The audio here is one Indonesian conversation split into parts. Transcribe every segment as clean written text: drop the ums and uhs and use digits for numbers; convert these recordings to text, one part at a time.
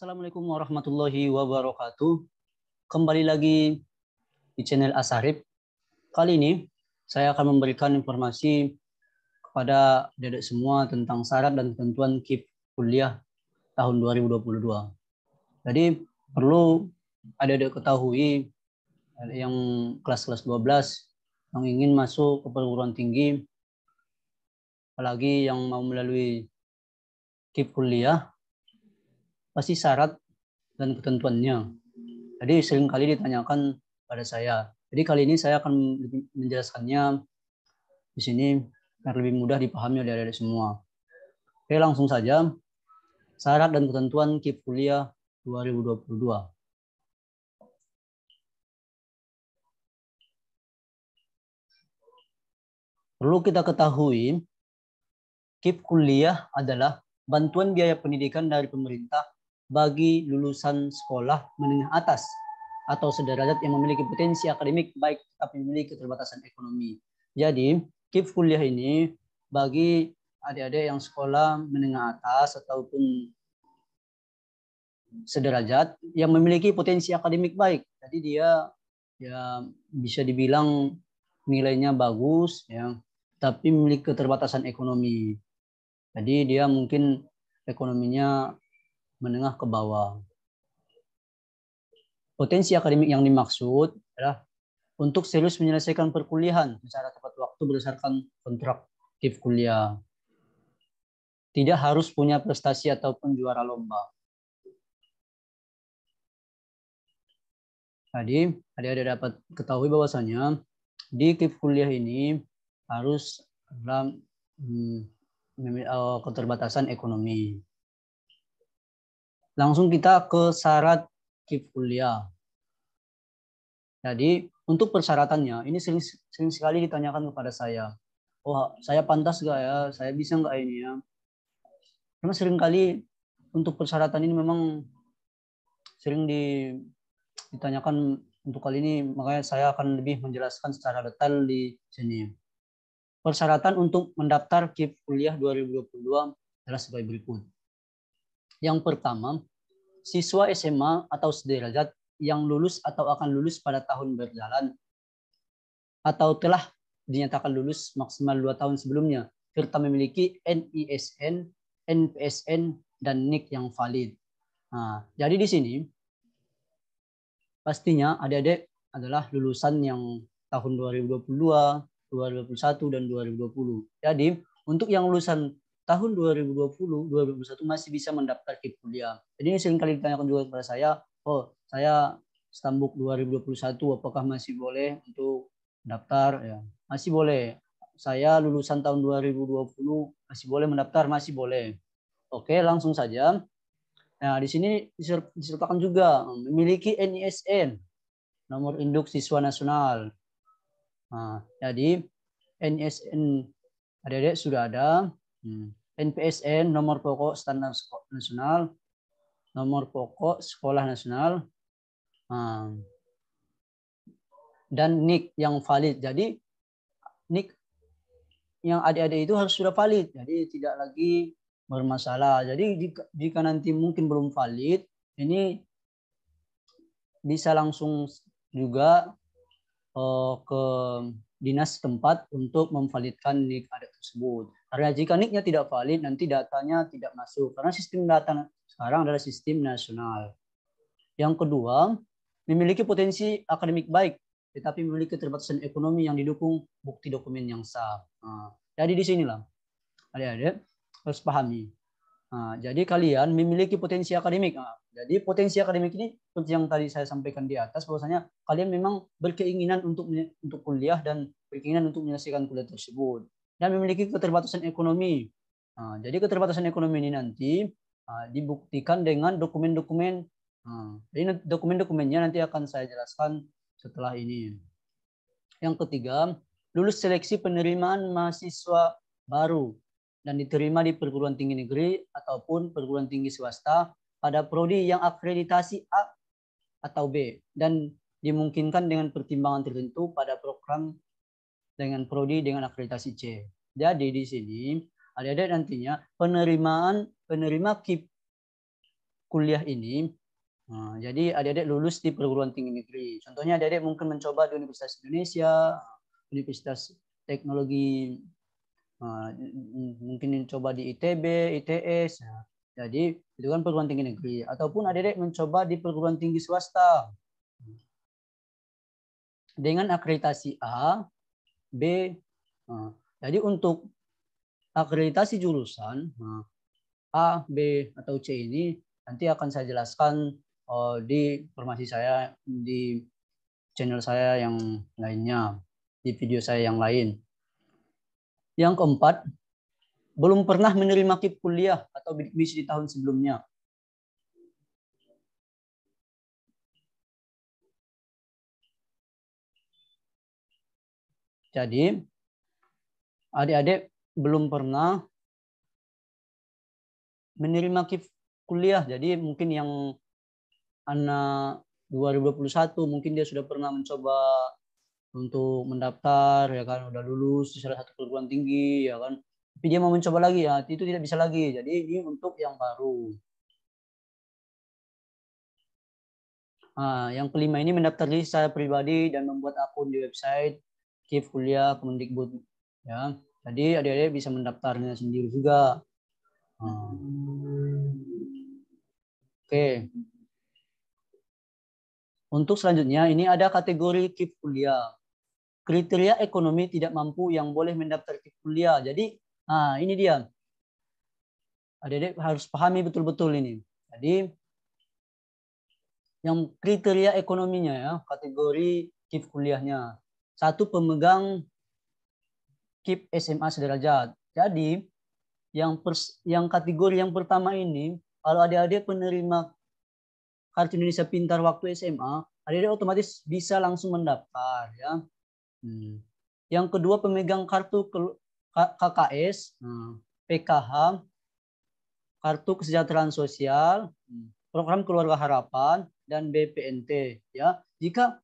Assalamualaikum warahmatullahi wabarakatuh. Kembali lagi di channel Asarip. Kali ini saya akan memberikan informasi kepada adik-adik semua tentang syarat dan ketentuan KIP kuliah tahun 2022. Jadi perlu adik-adik ketahui yang kelas-kelas 12 yang ingin masuk ke perguruan tinggi, apalagi yang mau melalui KIP kuliah, pasti syarat dan ketentuannya. Jadi seringkali ditanyakan pada saya. Jadi kali ini saya akan menjelaskannya di sini biar lebih mudah dipahami oleh adik-adik semua. Oke, langsung saja. Syarat dan ketentuan KIP kuliah 2022. Perlu kita ketahui, KIP kuliah adalah bantuan biaya pendidikan dari pemerintah bagi lulusan sekolah menengah atas atau sederajat yang memiliki potensi akademik baik tapi memiliki keterbatasan ekonomi. Jadi, KIP kuliah ini bagi adik-adik yang sekolah menengah atas ataupun sederajat yang memiliki potensi akademik baik. Jadi dia ya bisa dibilang nilainya bagus ya, tapi memiliki keterbatasan ekonomi. Jadi dia mungkin ekonominya menengah ke bawah. Potensi akademik yang dimaksud adalah untuk serius menyelesaikan perkuliahan secara tepat waktu berdasarkan kontrak KIP kuliah. Tidak harus punya prestasi ataupun juara lomba. Tadi adik-adik dapat ketahui bahwasanya di KIP kuliah ini harus dalam keterbatasan ekonomi. Langsung kita ke syarat KIP kuliah. Jadi untuk persyaratannya ini sering sekali ditanyakan kepada saya. Oh, saya pantas gak ya? Saya bisa nggak ini ya? Karena seringkali untuk persyaratan ini memang sering ditanyakan untuk kali ini, makanya saya akan lebih menjelaskan secara detail di sini. Persyaratan untuk mendaftar KIP kuliah 2022 adalah sebagai berikut. Yang pertama, siswa SMA atau sederajat yang lulus atau akan lulus pada tahun berjalan atau telah dinyatakan lulus maksimal 2 tahun sebelumnya serta memiliki NISN, NPSN, dan NIK yang valid. Nah, jadi di sini pastinya adik-adik adalah lulusan yang tahun 2022, 2021, dan 2020. Jadi untuk yang lulusan tahun 2020, 2021 masih bisa mendaftar KIP kuliah. Jadi ini seringkali ditanyakan juga kepada saya, oh saya stambuk 2021 apakah masih boleh untuk daftar? Ya, masih boleh. Saya lulusan tahun 2020 masih boleh mendaftar, masih boleh. Oke, langsung saja. Nah, di sini disertakan juga memiliki NISN, nomor induk siswa nasional. Nah, jadi NISN adik-adik sudah ada. NPSN, nomor pokok standar nasional, nomor pokok sekolah nasional, dan NIK yang valid. Jadi NIK yang adik-adik itu harus sudah valid, jadi tidak lagi bermasalah. Jadi jika nanti mungkin belum valid, ini bisa langsung juga ke dinas tempat untuk memvalidkan NIK adik tersebut. Karena jika NIK-nya tidak valid, nanti datanya tidak masuk. Karena sistem data sekarang adalah sistem nasional. Yang kedua, memiliki potensi akademik baik, tetapi memiliki keterbatasan ekonomi yang didukung bukti dokumen yang sah. Nah, jadi di sinilah adik-adik harus pahami. Nah, jadi kalian memiliki potensi akademik. Nah, jadi potensi akademik ini seperti yang tadi saya sampaikan di atas, bahwasanya kalian memang berkeinginan untuk kuliah dan berkeinginan untuk menyelesaikan kuliah tersebut dan memiliki keterbatasan ekonomi. Nah, jadi keterbatasan ekonomi ini nanti dibuktikan dengan dokumen-dokumen. Jadi dokumen-dokumennya nanti akan saya jelaskan setelah ini. Yang ketiga, lulus seleksi penerimaan mahasiswa baru dan diterima di perguruan tinggi negeri ataupun perguruan tinggi swasta pada prodi yang akreditasi A atau B dan dimungkinkan dengan pertimbangan tertentu pada program dengan prodi dengan akreditasi C. Jadi di sini adik-adik nantinya penerima KIP kuliah ini, jadi adik-adik lulus di perguruan tinggi negeri. Contohnya adik-adik mungkin mencoba di Universitas Indonesia, Universitas Teknologi, mungkin coba di ITB, ITS. Jadi itu kan perguruan tinggi negeri. Ataupun adik-adik mencoba di perguruan tinggi swasta dengan akreditasi A, B. Jadi untuk akreditasi jurusan A, B, atau C ini nanti akan saya jelaskan di informasi saya di channel saya yang lainnya, di video saya yang lain. Yang keempat, belum pernah menerima KIP kuliah atau bidik misi di tahun sebelumnya. Jadi, adik-adik belum pernah menerima KIP kuliah. Jadi mungkin yang anak 2021 mungkin dia sudah pernah mencoba untuk mendaftar, ya kan, udah lulus di salah satu perguruan tinggi, ya kan, tapi dia mau mencoba lagi, ya itu tidak bisa lagi. Jadi ini untuk yang baru. Yang kelima ini mendaftar diri secara pribadi dan membuat akun di website KIP Kuliah Kemendikbud, ya. Jadi adik-adik bisa mendaftarnya sendiri juga. Oke. Untuk selanjutnya ini ada kategori KIP kuliah. Kriteria ekonomi tidak mampu yang boleh mendaftar KIP kuliah. Jadi ini dia. Adik-adik harus pahami betul-betul ini. Jadi yang kriteria ekonominya, ya, kategori KIP kuliahnya. 1, pemegang KIP SMA sederajat. Jadi yang kategori yang pertama ini, kalau adik-adik penerima Kartu Indonesia Pintar waktu SMA, adik-adik otomatis bisa langsung mendaftar, ya. Yang kedua, pemegang kartu KKS, PKH, kartu kesejahteraan sosial, program keluarga harapan, dan BPNT, ya. Jika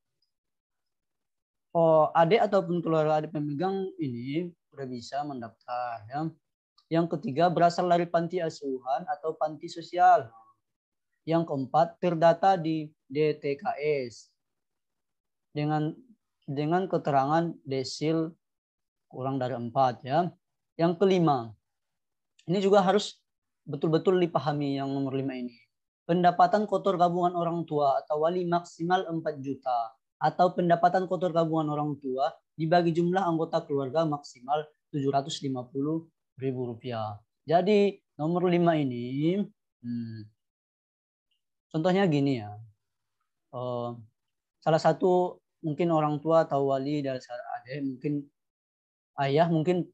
adik ataupun keluarga adik pemegang ini sudah bisa mendaftar, ya. Yang ketiga, berasal dari panti asuhan atau panti sosial. Yang keempat, terdata di DTKS dengan keterangan desil kurang dari 4, ya. Yang kelima, ini juga harus betul-betul dipahami yang nomor 5 ini. Pendapatan kotor gabungan orang tua atau wali maksimal 4 juta atau pendapatan kotor gabungan orang tua dibagi jumlah anggota keluarga maksimal Rp750.000. Jadi nomor 5 ini contohnya gini, ya. Salah satu mungkin orang tua atau wali dari adik, mungkin ayah mungkin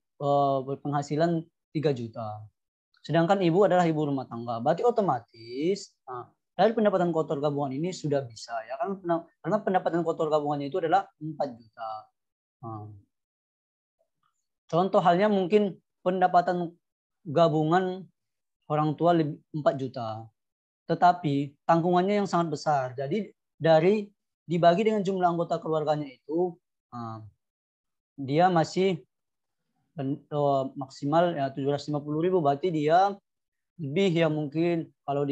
berpenghasilan 3 juta. Sedangkan ibu adalah ibu rumah tangga. Berarti otomatis dari pendapatan kotor gabungan ini sudah bisa, ya kan, karena pendapatan kotor gabungannya itu adalah 4 juta. Contoh halnya mungkin pendapatan gabungan orang tua 4 juta. Tetapi tanggungannya yang sangat besar. Jadi dari dibagi dengan jumlah anggota keluarganya itu, dia masih maksimal, ya, 750.000. Berarti dia lebih, ya, mungkin kalau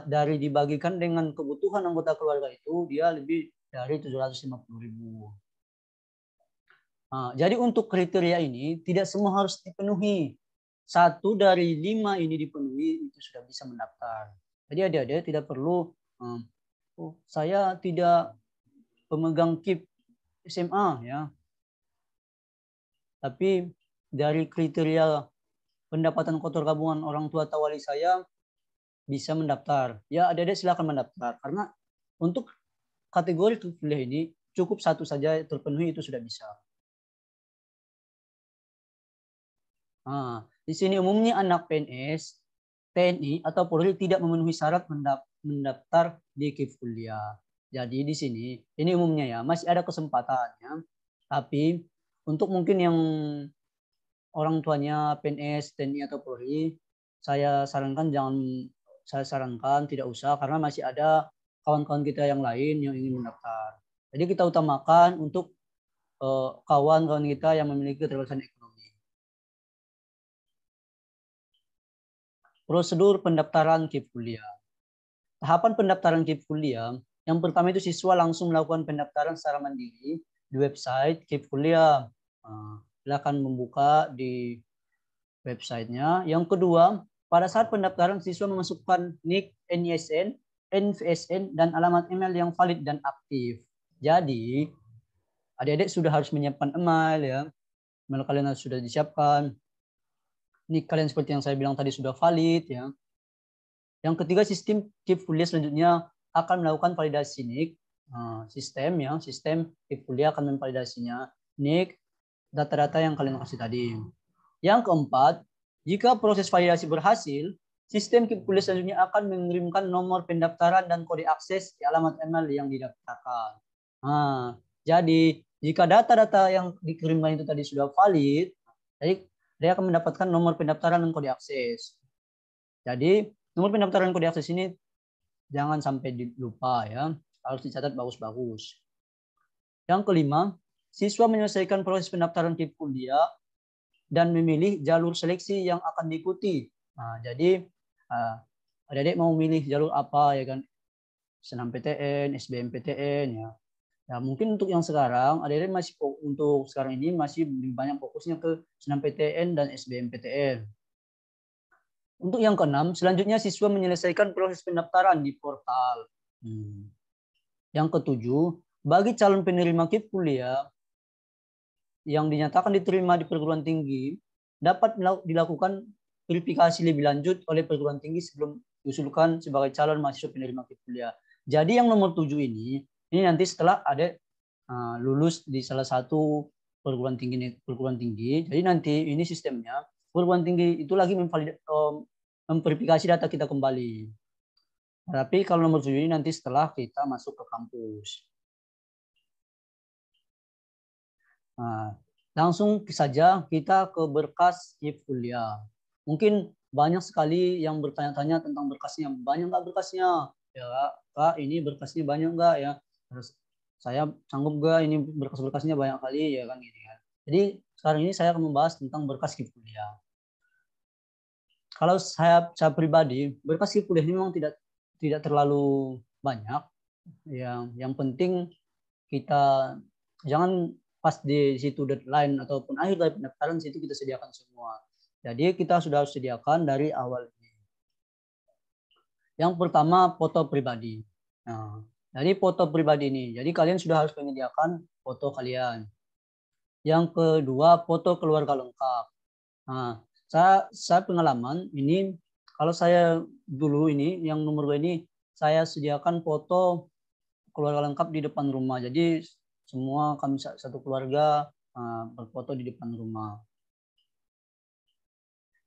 dari dibagikan dengan kebutuhan anggota keluarga itu, dia lebih dari 750.000. Jadi untuk kriteria ini tidak semua harus dipenuhi. 1 dari 5 ini dipenuhi, itu sudah bisa mendaftar. Jadi adik-adik tidak perlu, saya tidak pemegang KIP SMA, ya. Tapi dari kriteria pendapatan kotor gabungan orang tua atau wali saya bisa mendaftar. Ya, adik-adik silakan mendaftar. Karena untuk kategori kuliah ini cukup 1 saja terpenuhi, itu sudah bisa. Di sini umumnya anak PNS, TNI, atau Polri tidak memenuhi syarat mendaftar di KIP kuliah. Jadi di sini, ini umumnya, ya, masih ada kesempatannya. Tapi untuk mungkin yang orang tuanya PNS, TNI, atau Polri, saya sarankan tidak usah, karena masih ada kawan-kawan kita yang lain yang ingin mendaftar. Jadi kita utamakan untuk kawan-kawan kita yang memiliki keterbatasan ekonomi. Prosedur pendaftaran KIP kuliah. Tahapan pendaftaran KIP kuliah, yang pertama itu siswa langsung melakukan pendaftaran secara mandiri di website KIP kuliah. Silakan membuka di websitenya. Yang kedua, pada saat pendaftaran siswa memasukkan NIK, NISN, NVSN, dan alamat email yang valid dan aktif. Jadi, adik-adik sudah harus menyiapkan email ya. Email kalian harus sudah disiapkan. NIK kalian seperti yang saya bilang tadi sudah valid ya. Yang ketiga, sistem KIP kuliah selanjutnya akan melakukan validasi NIK. Sistem KIP kuliah akan memvalidasinya NIK, data-data yang kalian kasih tadi. Yang keempat, jika proses validasi berhasil, sistem KIP kuliah selanjutnya akan mengirimkan nomor pendaftaran dan kode akses di alamat email yang didaftarkan. Jadi jika data-data yang dikirimkan itu tadi sudah valid, jadi dia akan mendapatkan nomor pendaftaran dan kode akses. Jadi nomor pendaftaran dan kode akses ini jangan sampai dilupa ya, harus dicatat bagus-bagus. Yang kelima, siswa menyelesaikan proses pendaftaran KIP kuliah dan memilih jalur seleksi yang akan diikuti. Jadi adik-adik mau milih jalur apa ya kan? SNMPTN, SBMPTN ya. Ya mungkin untuk yang sekarang adik-adik masih untuk sekarang ini masih lebih banyak fokusnya ke SNMPTN dan SBMPTN. Untuk yang keenam, selanjutnya siswa menyelesaikan proses pendaftaran di portal. Yang ketujuh, bagi calon penerima KIP kuliah yang dinyatakan diterima di perguruan tinggi, dapat dilakukan verifikasi lebih lanjut oleh perguruan tinggi sebelum diusulkan sebagai calon mahasiswa penerima KIP kuliah. Jadi yang nomor 7 ini nanti setelah ada lulus di salah satu perguruan tinggi. Jadi nanti ini sistemnya perguruan tinggi itu lagi memverifikasi data kita kembali. Tapi kalau nomor 7 ini nanti setelah kita masuk ke kampus. Langsung saja kita ke berkas KIP kuliah. Mungkin banyak sekali yang bertanya-tanya tentang berkasnya. Banyak nggak berkasnya? Ya Kak, ini berkasnya banyak nggak ya? Terus saya sanggup nggak ini berkas-berkasnya banyak kali ya kan gini kan. Jadi sekarang ini saya akan membahas tentang berkas KIP kuliah. Kalau saya pribadi, berkas KIP kuliah ini memang tidak terlalu banyak. Yang penting kita jangan pas di situ deadline ataupun akhir dari pendaftaran situ kita sediakan semua. Jadi kita sudah harus sediakan dari awal ini. Yang pertama foto pribadi. Jadi foto pribadi ini. Jadi kalian sudah harus menyediakan foto kalian. Yang kedua foto keluarga lengkap. Saya pengalaman ini kalau saya dulu ini yang nomor 2 ini saya sediakan foto keluarga lengkap di depan rumah. Jadi semua kami satu keluarga berfoto di depan rumah.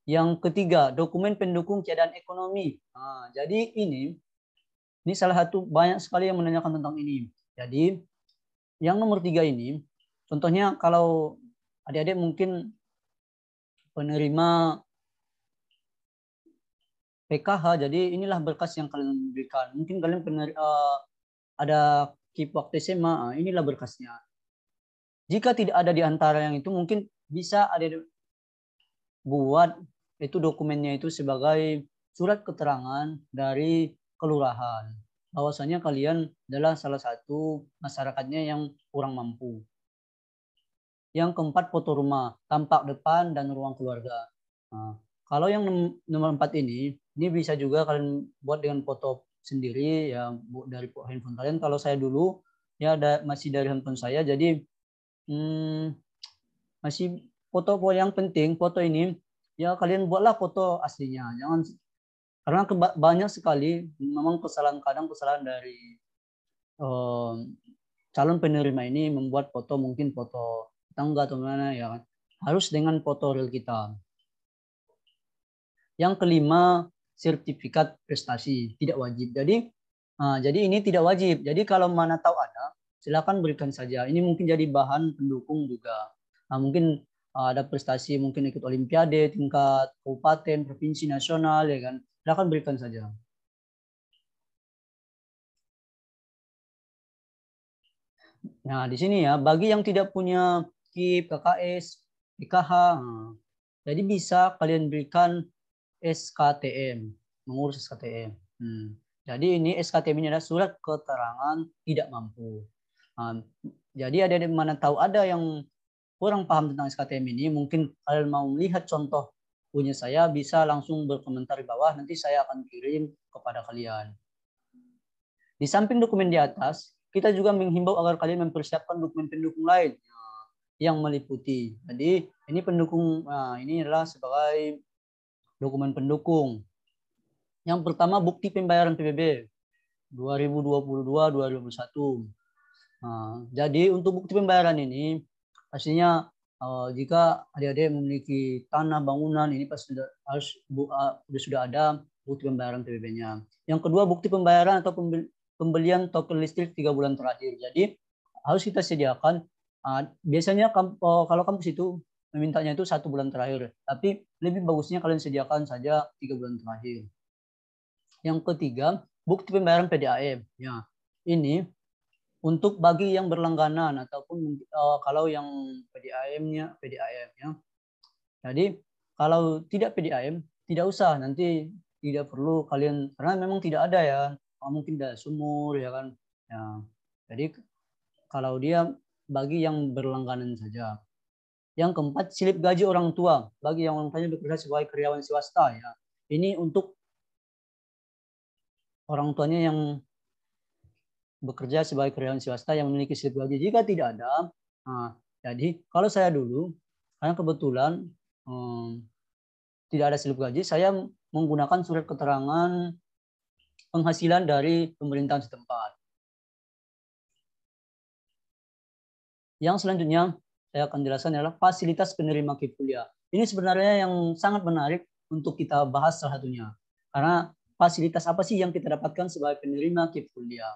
Yang ketiga, dokumen pendukung keadaan ekonomi. Jadi ini salah satu banyak sekali yang menanyakan tentang ini. Jadi yang nomor 3 ini, contohnya kalau adik-adik mungkin penerima PKH, jadi inilah berkas yang kalian berikan. Mungkin kalian ada KIP waktu SMA, inilah berkasnya. Jika tidak ada di antara yang itu, mungkin bisa ada buat itu dokumennya itu sebagai surat keterangan dari kelurahan. Bahwasanya kalian adalah salah satu masyarakatnya yang kurang mampu. Yang keempat, foto rumah, tampak depan dan ruang keluarga. Kalau yang nomor 4 ini bisa juga kalian buat dengan foto sendiri ya dari handphone kalian. Kalau saya dulu ya masih dari handphone saya, jadi masih foto yang penting foto ini ya kalian buatlah foto aslinya, jangan karena banyak sekali memang kesalahan dari calon penerima ini membuat foto mungkin foto tangga atau mana ya kan, harus dengan foto real kita. Yang kelima, sertifikat prestasi tidak wajib. Jadi ini tidak wajib. Jadi kalau mana tahu ada, silakan berikan saja. Ini mungkin jadi bahan pendukung juga. Mungkin ada prestasi, mungkin ikut olimpiade tingkat kabupaten, provinsi, nasional, ya kan. Silakan berikan saja. Nah, di sini ya, bagi yang tidak punya KIP, KKS, IKH, jadi bisa kalian berikan SKTM, mengurus SKTM. Jadi ini SKTM ini adalah surat keterangan tidak mampu. Jadi ada mana tahu ada yang kurang paham tentang SKTM ini, mungkin kalian mau melihat contoh punya saya, bisa langsung berkomentar di bawah, nanti saya akan kirim kepada kalian. Di samping dokumen di atas, kita juga menghimbau agar kalian mempersiapkan dokumen pendukung lain yang meliputi. Jadi ini pendukung, ini adalah sebagai dokumen pendukung. Yang pertama, bukti pembayaran PBB 2022-2021. Jadi untuk bukti pembayaran ini, pastinya jika adik-adik memiliki tanah bangunan, ini pasti sudah ada bukti pembayaran PBB-nya. Yang kedua, bukti pembayaran atau pembelian token listrik 3 bulan terakhir. Jadi harus kita sediakan. Biasanya kalau kampus itu memintanya itu 1 bulan terakhir, tapi lebih bagusnya kalian sediakan saja 3 bulan terakhir. Yang ketiga, bukti pembayaran PDAM. Ya, ini untuk bagi yang berlangganan ataupun kalau yang PDAM-nya. Jadi kalau tidak PDAM, tidak usah, nanti tidak perlu kalian, karena memang tidak ada ya, mungkin tidak sumur ya kan. Ya, jadi kalau dia bagi yang berlangganan saja. Yang keempat, slip gaji orang tua bagi yang orang tuanya bekerja sebagai karyawan swasta ya. Ini untuk orang tuanya yang bekerja sebagai karyawan swasta yang memiliki slip gaji. Jika tidak ada, jadi kalau saya dulu, karena kebetulan tidak ada slip gaji, saya menggunakan surat keterangan penghasilan dari pemerintahan setempat. Yang selanjutnya saya akan jelaskan adalah fasilitas penerima KIP kuliah. Ini sebenarnya yang sangat menarik untuk kita bahas salah satunya. Karena fasilitas apa sih yang kita dapatkan sebagai penerima KIP kuliah?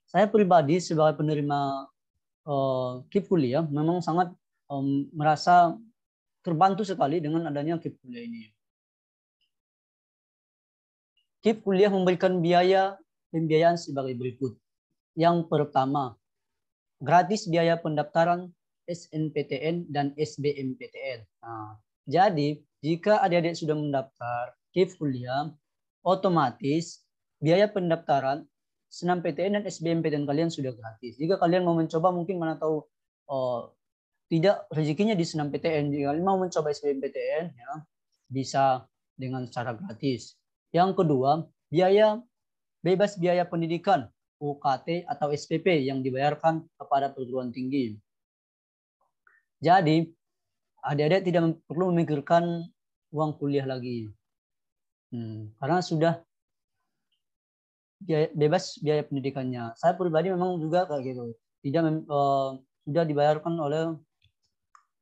Saya pribadi sebagai penerima KIP kuliah memang sangat merasa terbantu sekali dengan adanya KIP kuliah ini. KIP kuliah memberikan pembiayaan sebagai berikut. Yang pertama, gratis biaya pendaftaran SNPTN dan SBMPTN. Jadi, jika adik-adik sudah mendaftar KIP kuliah, otomatis biaya pendaftaran SNMPTN dan SBMPTN kalian sudah gratis. Jika kalian mau mencoba, mungkin mana tahu tidak rezekinya di SNMPTN, jika kalian mau mencoba SBMPTN, ya, bisa dengan cara gratis. Yang kedua, bebas biaya pendidikan UKT atau SPP yang dibayarkan kepada perguruan tinggi. Jadi, adik-adik tidak perlu memikirkan uang kuliah lagi. Karena sudah bebas biaya pendidikannya. Saya pribadi memang juga kayak gitu. Sudah dibayarkan oleh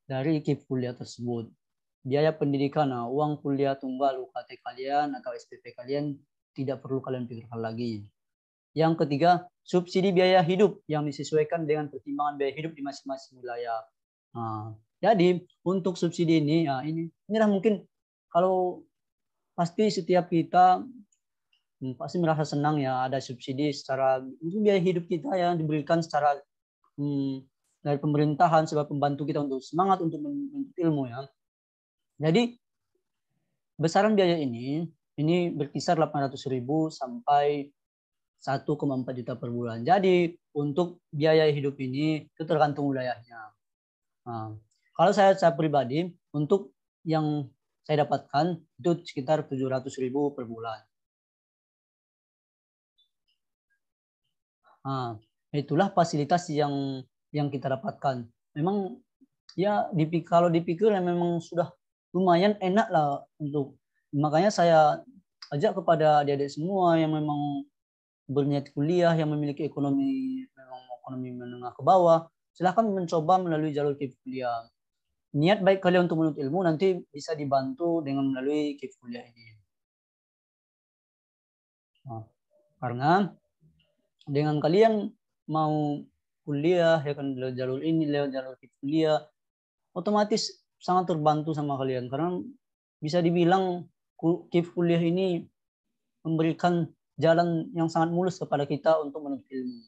dari KIP kuliah tersebut. Biaya pendidikan, uang kuliah tunggal UKT kalian atau SPP kalian tidak perlu kalian pikirkan lagi. Yang ketiga, subsidi biaya hidup yang disesuaikan dengan pertimbangan biaya hidup di masing-masing wilayah. Jadi untuk subsidi inilah mungkin kalau pasti setiap kita pasti merasa senang ya ada subsidi secara itu biaya hidup kita yang diberikan secara dari pemerintahan sebagai pembantu kita untuk semangat untuk menuntut ilmu ya. Jadi besaran biaya ini berkisar 800.000 sampai 1,4 juta per bulan. Jadi untuk biaya hidup ini itu tergantung wilayahnya. Kalau saya pribadi untuk yang saya dapatkan itu sekitar 700.000 per bulan. Itulah fasilitas yang kita dapatkan. Memang ya kalau dipikir ya memang sudah lumayan enak lah untuk. Makanya saya ajak kepada adik-adik semua yang memang berniat kuliah, yang memiliki ekonomi menengah ke bawah, silahkan mencoba melalui jalur KIP kuliah. Niat baik kalian untuk menuntut ilmu nanti bisa dibantu dengan melalui KIP kuliah ini. Karena dengan kalian mau kuliah ya kan lewat jalur ini, lewat jalur KIP kuliah, otomatis sangat terbantu sama kalian karena bisa dibilang KIP kuliah ini memberikan jalan yang sangat mulus kepada kita untuk menuntut ilmu.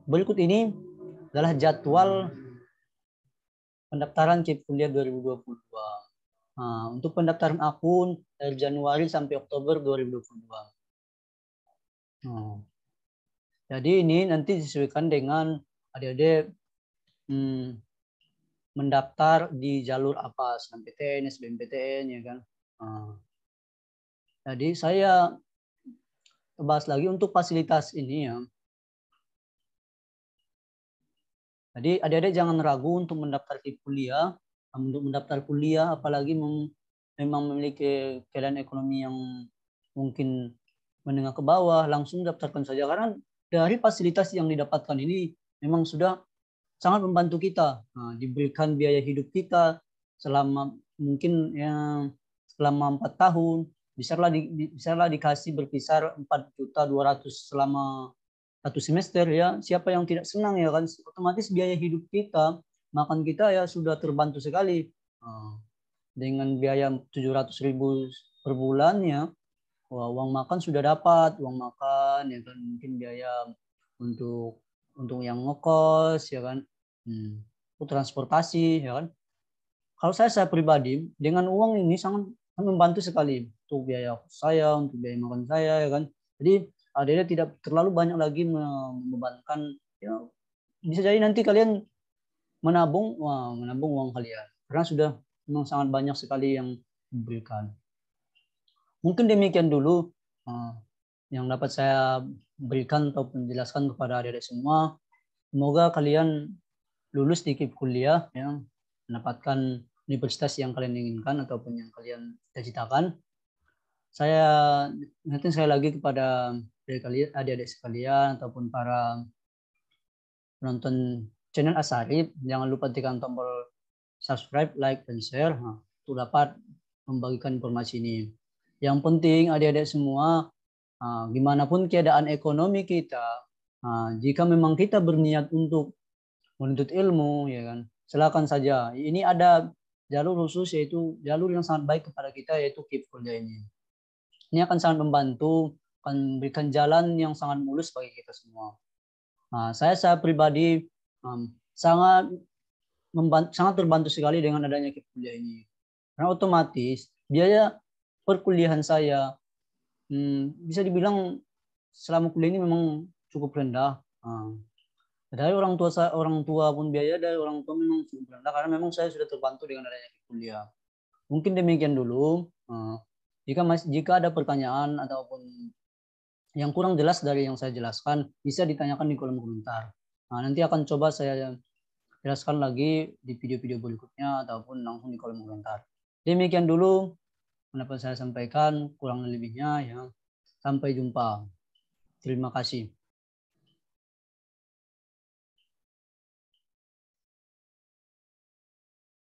Berikut ini adalah jadwal pendaftaran KIP kuliah 2022. untuk pendaftaran akun dari Januari sampai Oktober 2022. Jadi ini nanti disesuaikan dengan adik-adik mendaftar di jalur apa, SNMPTN, SBMPTN, ya kan. Jadi saya bahas lagi untuk fasilitas ini ya. Jadi adik-adik jangan ragu untuk mendaftar ke kuliah. Untuk mendaftar kuliah, apalagi memang memiliki keadaan ekonomi yang mungkin menengah ke bawah, langsung daftarkan saja. Karena dari fasilitas yang didapatkan ini memang sudah sangat membantu kita. Diberikan biaya hidup kita selama mungkin ya, selama 4 tahun. Bisalah dikasih berkisar 4.200.000 selama 1 semester ya. Siapa yang tidak senang ya kan, otomatis biaya hidup kita, makan kita ya sudah terbantu sekali. Dengan biaya 700.000 per bulannya, uang makan sudah dapat, uang makan ya kan, mungkin biaya untuk yang ngekos ya kan, untuk transportasi ya kan. Kalau saya pribadi dengan uang ini sangat membantu sekali untuk biaya saya, untuk biaya makan saya ya kan. Jadi adik-adik tidak terlalu banyak lagi membebankan ya. Bisa jadi nanti kalian menabung uang kalian karena sudah memang sangat banyak sekali yang diberikan. Mungkin demikian dulu yang dapat saya berikan atau menjelaskan kepada adik-adik semua. Semoga kalian lulus di KIP kuliah ya, mendapatkan universitas yang kalian inginkan ataupun yang kalian cita-citakan. Saya ingatkan sekali lagi kepada adik-adik sekalian ataupun para penonton channel Asarip, jangan lupa tekan tombol subscribe, like, dan share untuk dapat membagikan informasi ini. Yang penting adik-adik semua, gimana pun keadaan ekonomi kita, jika memang kita berniat untuk menuntut ilmu, ya kan, silakan saja. Ini ada jalur khusus, yaitu jalur yang sangat baik kepada kita, yaitu KIP kuliah ini. Ini akan sangat membantu, akan memberikan jalan yang sangat mulus bagi kita semua. Saya pribadi sangat terbantu sekali dengan adanya KIP kuliah ini. Karena otomatis biaya perkuliahan saya bisa dibilang selama kuliah ini memang cukup rendah. Dari orang tua pun biaya dari orang tua memang cukup rendah karena memang saya sudah terbantu dengan adanya kuliah. Mungkin demikian dulu. Jika ada pertanyaan ataupun yang kurang jelas dari yang saya jelaskan, bisa ditanyakan di kolom komentar. Nanti akan coba saya jelaskan lagi di video-video berikutnya ataupun langsung di kolom komentar. Demikian dulu dapat saya sampaikan, kurang lebihnya ya. Sampai jumpa. Terima kasih.